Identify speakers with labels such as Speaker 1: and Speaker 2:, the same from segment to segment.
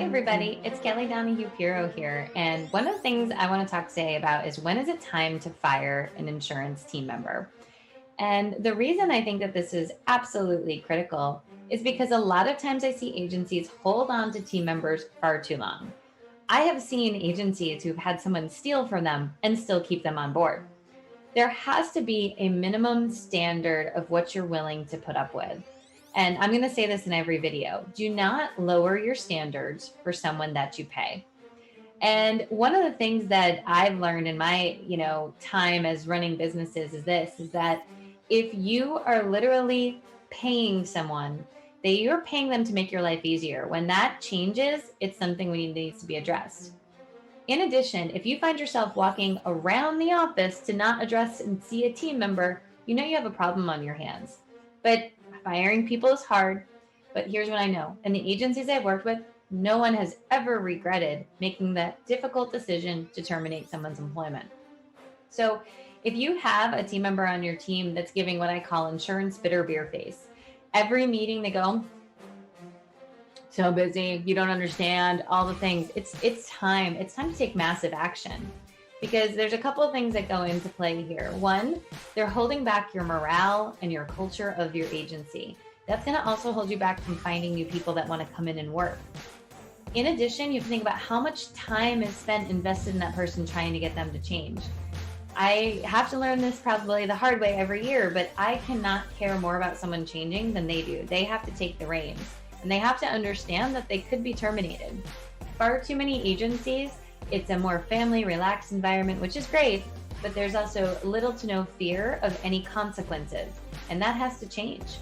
Speaker 1: everybody, it's Kelly Donahue-Piro here, and one of the things I want to talk today about is when is it time to fire an insurance team member? And the reason I think that this is absolutely critical is because a lot of times I see agencies hold on to team members far too long. I have seen agencies who've had someone steal from them and still keep them on board. There has to be a minimum standard of what you're willing to put up with. And I'm going to say this in every video. Do not lower your standards for someone that you pay. And one of the things that I've learned in my, time as running businesses is that if you are literally paying someone, you're paying them to make your life easier. When that changes, it's something needs to be addressed. In addition, if you find yourself walking around the office to not address and see a team member, you know you have a problem on your hands. But firing people is hard, but here's what I know. In the agencies I've worked with, no one has ever regretted making that difficult decision to terminate someone's employment. So if you have a team member on your team that's giving what I call insurance bitter beer face, every meeting they go, so busy, you don't understand all the things. It's time to take massive action, because there's a couple of things that go into play here. One, they're holding back your morale and your culture of your agency. That's going to also hold you back from finding new people that want to come in and work. In addition, you have to think about how much time is spent invested in that person trying to get them to change. I have to learn this probably the hard way every year, but I cannot care more about someone changing than they do. They have to take the reins, and they have to understand that they could be terminated. Far too many agencies, it's a more family, relaxed environment, which is great, but there's also little to no fear of any consequences, and that has to change.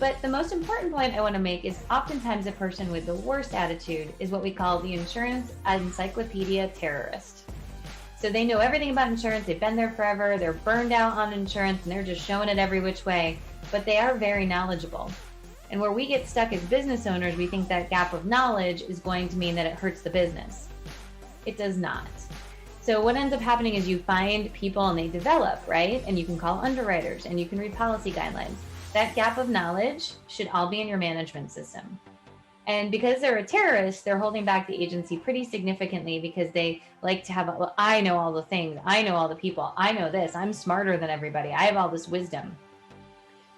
Speaker 1: But the most important point I want to make is oftentimes a person with the worst attitude is what we call the insurance encyclopedia terrorist. So they know everything about insurance, they've been there forever, they're burned out on insurance, and they're just showing it every which way, but they are very knowledgeable. And where we get stuck as business owners, we think that gap of knowledge is going to mean that it hurts the business. It does not. So what ends up happening is you find people and they develop, right? And you can call underwriters and you can read policy guidelines. That gap of knowledge should all be in your management system. And because they're a terrorist, they're holding back the agency pretty significantly because they like to have, well, I know all the things, I know all the people, I know this, I'm smarter than everybody, I have all this wisdom.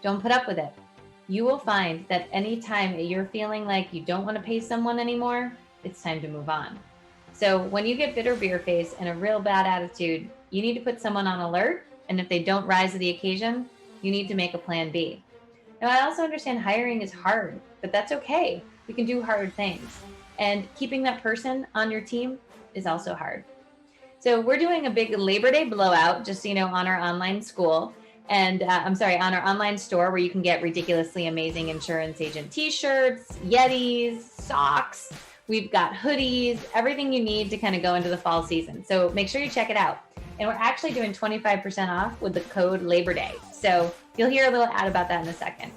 Speaker 1: Don't put up with it. You will find that anytime you're feeling like you don't want to pay someone anymore, it's time to move on. So when you get bitter beer face and a real bad attitude, you need to put someone on alert. And if they don't rise to the occasion, you need to make a plan B. Now, I also understand hiring is hard, but that's okay. We can do hard things. And keeping that person on your team is also hard. So we're doing a big Labor Day blowout, just so you know, on our online school. And on our online store where you can get ridiculously amazing insurance agent t-shirts, Yetis, socks. We've got hoodies, everything you need to kind of go into the fall season. So make sure you check it out. And we're actually doing 25% off with the code Labor Day. So you'll hear a little ad about that in a second.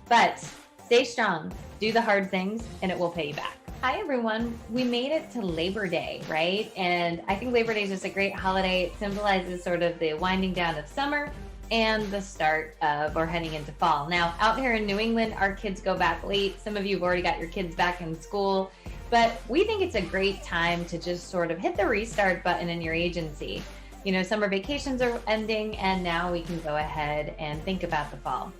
Speaker 1: But stay strong, do the hard things, and it will pay you back. Hi, everyone. We made it to Labor Day, right? And I think Labor Day is just a great holiday. It symbolizes sort of the winding down of summer and the start of or heading into fall. Now, out here in New England, our kids go back late. Some of you have already got your kids back in school, but we think it's a great time to just sort of hit the restart button in your agency. You know, summer vacations are ending, and now we can go ahead and think about the fall.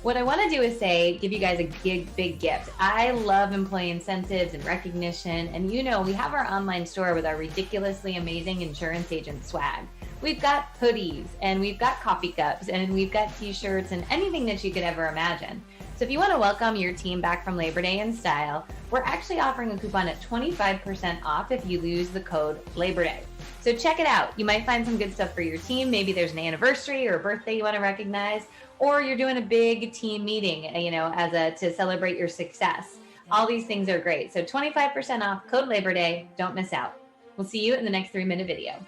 Speaker 1: What I want to do is give you guys a big gift. I love employee incentives and recognition. And we have our online store with our ridiculously amazing insurance agent swag. We've got hoodies and we've got coffee cups and we've got t-shirts and anything that you could ever imagine. So if you want to welcome your team back from Labor Day in style, we're actually offering a coupon at 25% off if you use the code Labor Day. So check it out. You might find some good stuff for your team. Maybe there's an anniversary or a birthday you want to recognize, or you're doing a big team meeting, to celebrate your success. All these things are great. So 25% off, code Labor Day. Don't miss out. We'll see you in the next 3-minute video.